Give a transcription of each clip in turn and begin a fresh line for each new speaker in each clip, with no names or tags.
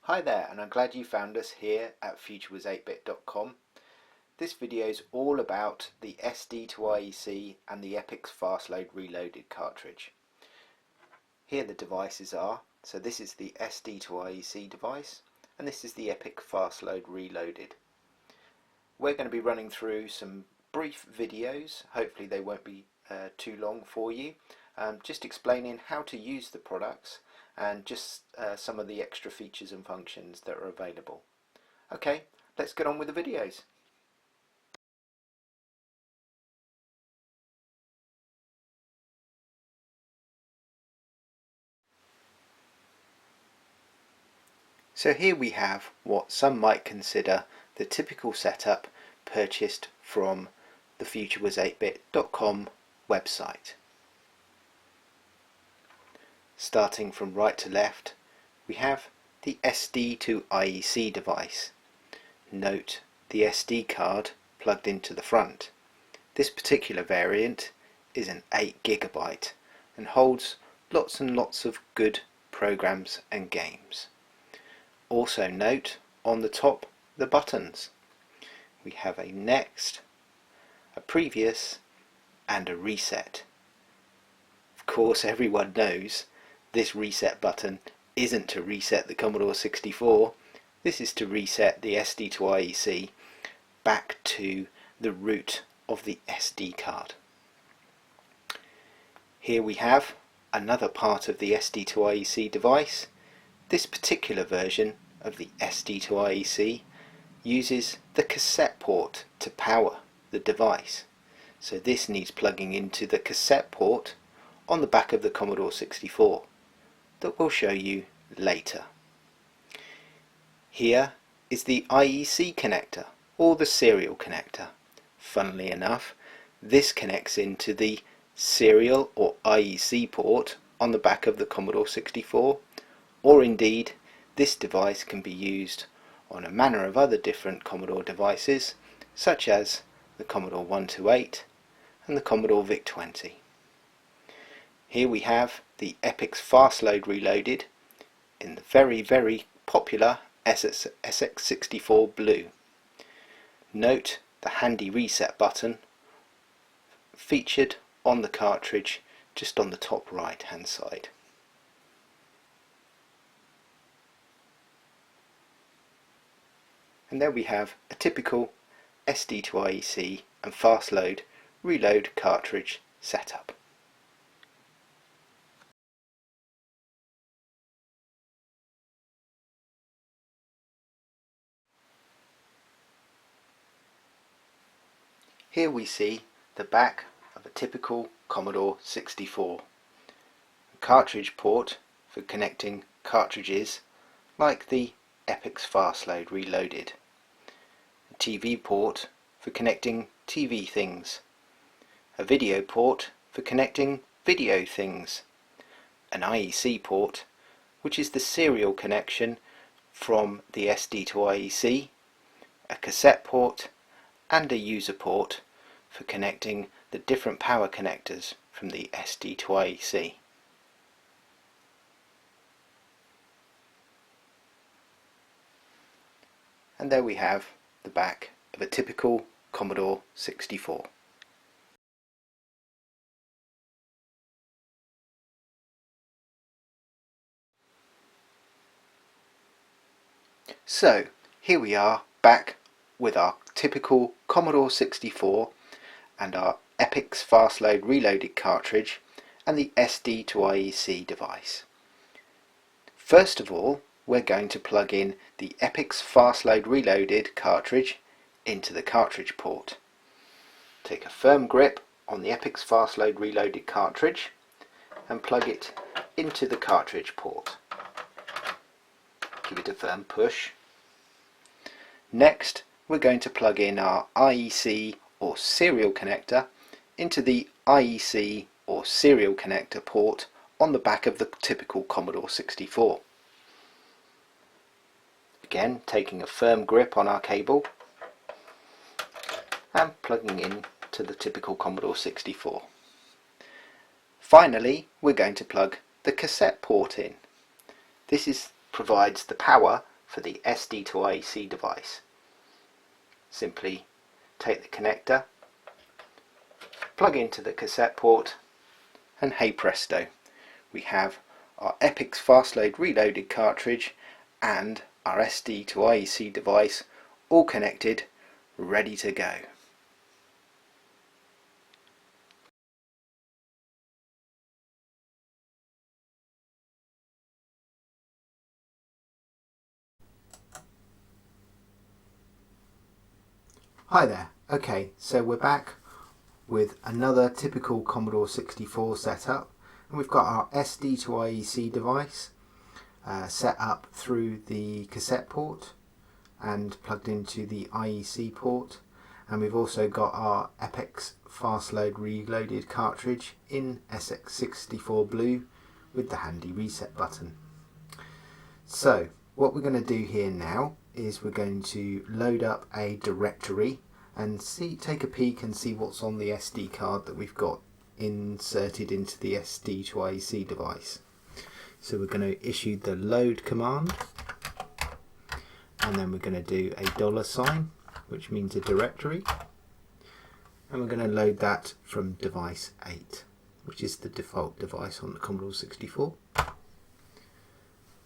Hi there, and I'm glad you found us here at futurewiths8bit.com. This video is all about the SD2IEC and the Epyx Fastload Reloaded cartridge. Here the devices are. So this is the SD2IEC device and this is the Epyx Fastload Reloaded. We're going to be running through some brief videos, hopefully they won't be too long for you, just explaining how to use the products and just some of the extra features and functions that are available. Okay, let's get on with the videos. So here we have what some might consider the typical setup purchased from the futurewiths8bit.com website. Starting from right to left, we have the SD2IEC device. Note the SD card plugged into the front. This particular variant is an 8GB and holds lots and lots of good programs and games. Also note on the top the buttons. We have a next, a previous and a reset. Of course everyone knows this reset button isn't to reset the Commodore 64, this is to reset the SD2IEC back to the root of the SD card. Here we have another part of the SD2IEC device. This particular version of the SD2IEC uses the cassette port to power the device. So this needs plugging into the cassette port on the back of the Commodore 64 that we'll show you later. Here is the IEC connector or the serial connector. Funnily enough, this connects into the serial or IEC port on the back of the Commodore 64, or indeed this device can be used on a manner of other different Commodore devices such as the Commodore 128 and the Commodore VIC-20. Here we have the Epyx Fastload Reloaded in the very popular SX64 blue. Note the handy reset button featured on the cartridge just on the top right hand side. And there we have a typical SD2IEC and Fastload Reload cartridge setup. Here we see the back of a typical Commodore 64. A cartridge port for connecting cartridges like the Epyx Fastload Reloaded. A TV port for connecting TV things. A video port for connecting video things. An IEC port, which is the serial connection from the SD2IEC. A cassette port and a user port for connecting the different power connectors from the SD2IEC. And there we have the back of a typical Commodore 64. So here we are back with our typical Commodore 64 and our Epyx Fastload Reloaded cartridge and the SD2IEC device. First of all, we're going to plug in the Epyx Fastload Reloaded cartridge into the cartridge port. Take a firm grip on the Epyx Fastload Reloaded cartridge and plug it into the cartridge port. Give it a firm push. Next, we're going to plug in our IEC or serial connector into the IEC or serial connector port on the back of the typical Commodore 64. Again, taking a firm grip on our cable and plugging in to the typical Commodore 64. Finally, we're going to plug the cassette port in. This provides the power for the SD2IEC device. Simply take the connector, plug into the cassette port, and hey presto, we have our Epyx Fastload reloaded cartridge and our SD2IEC device all connected, ready to go. Hi there. Okay, so we're back with another typical Commodore 64 setup, and we've got our SD2IEC device set up through the cassette port and plugged into the IEC port, and we've also got our Epyx Fastload reloaded cartridge in SX64 blue with the handy reset button. So what we're going to do here now is we're going to load up a directory and take a peek and see what's on the SD card that we've got inserted into the SD2IEC device. So we're going to issue the load command, and then we're going to do a $, which means a directory, and we're going to load that from device 8, which is the default device on the Commodore 64.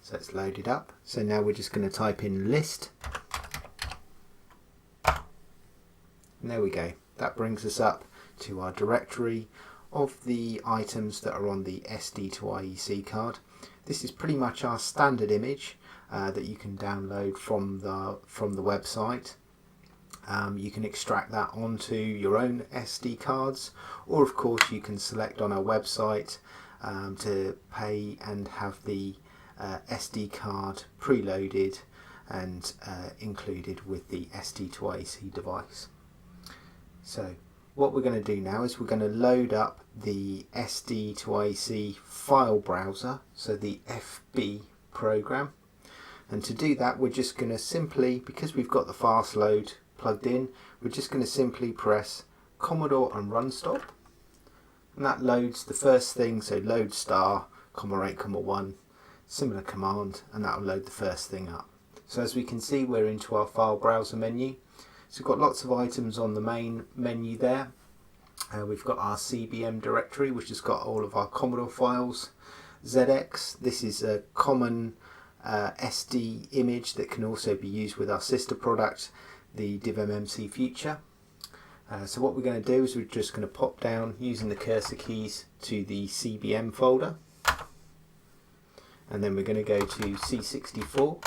So it's loaded up. So now we're just going to type in list, and there we go. That brings us up to our directory of the items that are on the SD2IEC card. This is pretty much our standard image that you can download from the website. You can extract that onto your own SD cards, or of course you can select on our website to pay and have the SD card preloaded and included with the SD2IEC device. So what we're going to do now is we're going to load up the SD2IEC file browser, so the FB program, and to do that we're just going to simply, because we've got the Fastload plugged in, we're just going to simply press Commodore and run stop, and that loads the first thing, so load star, (8, 1), similar command, and that will load the first thing up. So as we can see, we're into our file browser menu. So we've got lots of items on the main menu there. We've got our CBM directory, which has got all of our Commodore files. ZX, this is a common SD image that can also be used with our sister product, the DivMMC Future. So what we're going to do is we're just going to pop down using the cursor keys to the CBM folder, and then we're going to go to C64,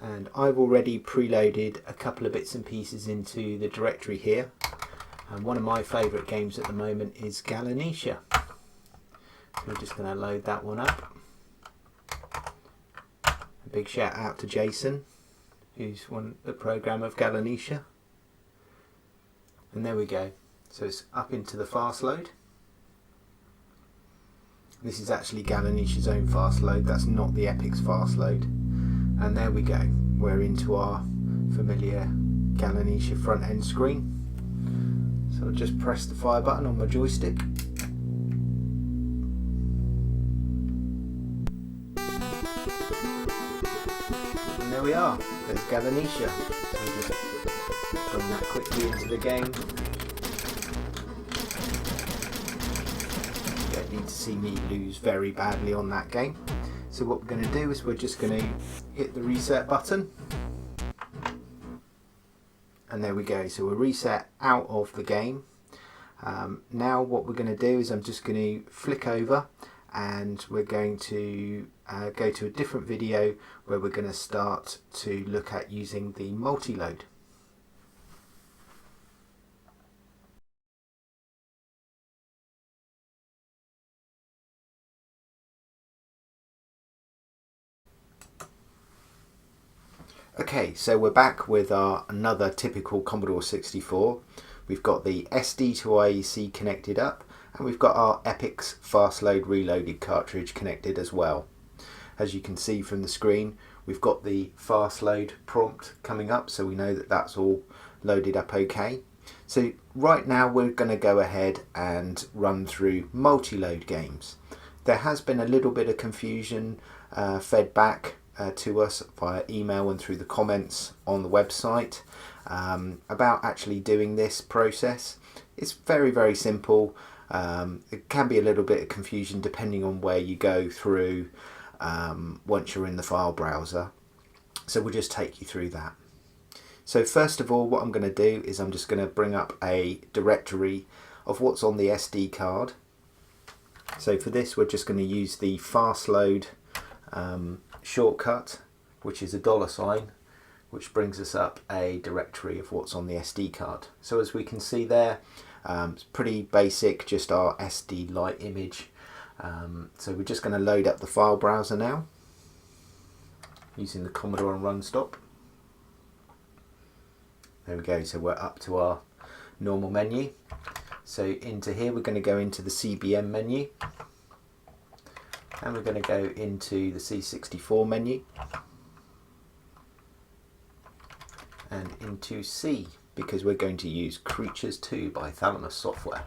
and I've already preloaded a couple of bits and pieces into the directory here, and one of my favourite games at the moment is Galanisha. So we're just going to load that one up. A big shout out to Jason, who's the programmer of Galanisha. And there we go. So it's up into the Fastload. This is actually Galanisha's own Fastload, that's not the Epyx Fastload. And there we go, we're into our familiar Galanisha front end screen. So I'll just press the fire button on my joystick. And there we are, there's Galanisha. So we'll just bring that quickly into the game. You don't need to see me lose very badly on that game. So what we're going to do is we're just going to hit the reset button, and there we go. So we're reset out of the game. Now what we're going to do is I'm just going to flick over, and we're going to go to a different video where we're going to start to look at using the multi-load. Okay, so we're back with another typical Commodore 64. We've got the SD2IEC connected up, and we've got our Epyx Fastload reloaded cartridge connected as well. As you can see from the screen, we've got the Fastload prompt coming up, so we know that that's all loaded up okay. So right now we're going to go ahead and run through multi-load games. There has been a little bit of confusion fed back to us via email and through the comments on the website about actually doing this process. It's very, very simple. It can be a little bit of confusion depending on where you go through once you're in the file browser. So we'll just take you through that. So first of all, what I'm going to do is I'm just going to bring up a directory of what's on the SD card. So for this, we're just going to use the Fastload shortcut, which is a $, which brings us up a directory of what's on the SD card. So as we can see there, it's pretty basic, just our SD light image. So we're just going to load up the file browser now using the Commodore and Run Stop. There we go, so we're up to our normal menu. So into here we're going to go into the CBM menu, and we're going to go into the C64 menu and into C, because we're going to use Creatures 2 by Thalamus Software.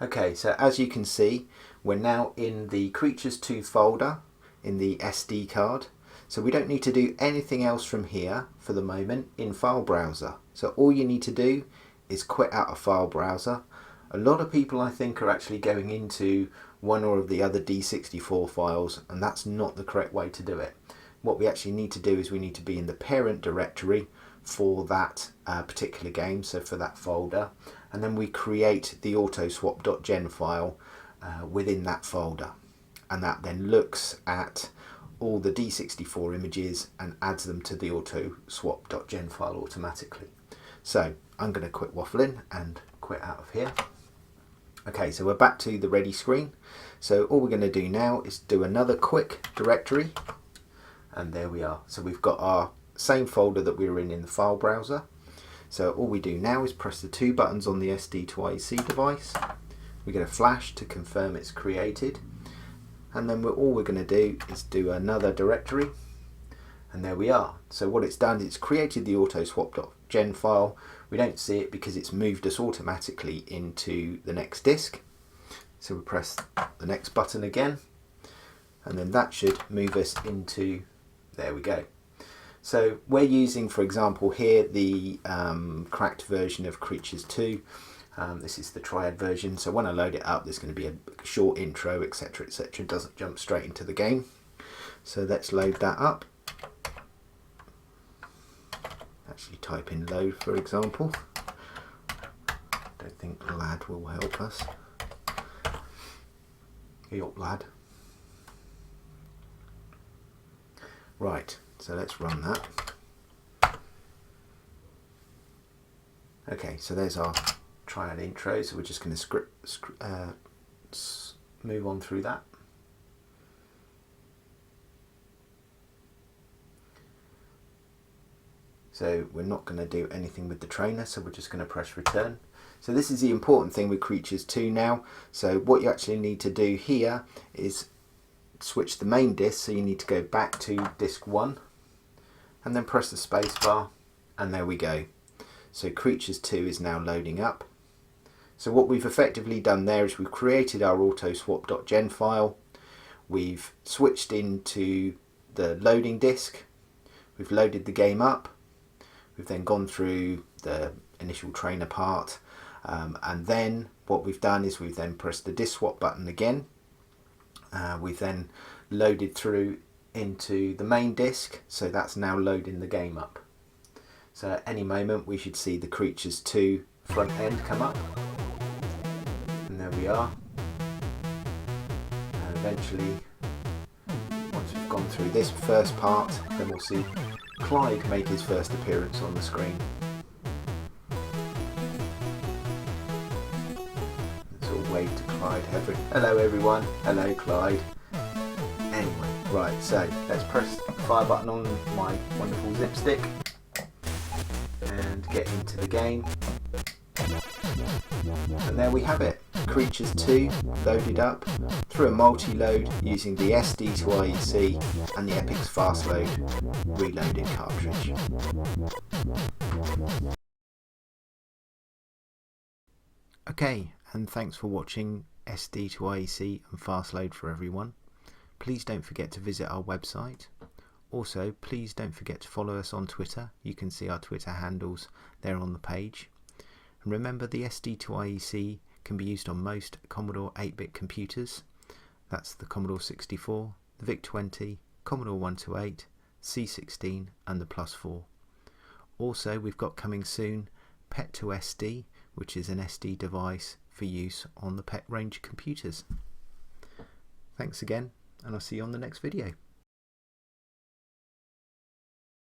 Okay, so as you can see, we're now in the Creatures 2 folder in the SD card. So we don't need to do anything else from here for the moment in File Browser. So all you need to do is quit out of File Browser. A lot of people, I think, are actually going into one or of the other D64 files, and that's not the correct way to do it. What we actually need to do is we need to be in the parent directory for that particular game, so for that folder, and then we create the autoswap.gen file within that folder, and that then looks at all the D64 images and adds them to the autoswap.gen file automatically. So I'm going to quit waffling and quit out of here. Okay, so we're back to the ready screen. So all we're going to do now is do another quick directory, and there we are. So we've got our same folder that we were in the file browser. So all we do now is press the 2 buttons on the SD2IEC device. We get a flash to confirm it's created, and then all we're going to do is do another directory, and there we are. So what it's done, it's created the autoswap.gen file. We don't see it because it's moved us automatically into the next disk. So we press the next button again, and then that should move us into, there we go. So we're using, for example, here the cracked version of Creatures 2. This is the Triad version, so when I load it up there's going to be a short intro, etc, etc. It doesn't jump straight into the game. So let's load that up. Actually type in load, for example. Don't think lad will help us. Yup, lad. Right, so let's run that. Okay, so there's our Triad intro, so we're just going to move on through that. So we're not going to do anything with the trainer, so we're just going to press return. So this is the important thing with Creatures 2 now. So what you actually need to do here is switch the main disk, so you need to go back to disk 1 and then press the space bar, and there we go. So Creatures 2 is now loading up. So what we've effectively done there is we've created our autoswap.gen file, we've switched into the loading disk, we've loaded the game up, we've then gone through the initial trainer part, and then what we've done is we've then pressed the disk swap button again. We've then loaded through into the main disk, so that's now loading the game up. So at any moment we should see the Creatures 2 front end come up, and there we are. And eventually, once we've gone through this first part, then we'll see Clyde make his first appearance on the screen. Let's all wave to Clyde. Hello everyone. Hello Clyde. Anyway, right, so let's press the fire button on my wonderful zip stick and get into the game. And there we have it. Creatures 2 loaded up through a multi-load using the SD2IEC and the Epyx Fastload reloaded cartridge. Okay, and thanks for watching SD2IEC and Fastload for everyone. Please don't forget to visit our website. Also, please don't forget to follow us on Twitter. You can see our Twitter handles there on the page. And remember, the SD2IEC can be used on most Commodore 8-bit computers. That's the Commodore 64, the VIC-20, Commodore 128, C16 and the Plus4. Also, we've got coming soon PET2SD, which is an SD device for use on the PET range computers. Thanks again, and I'll see you on the next video.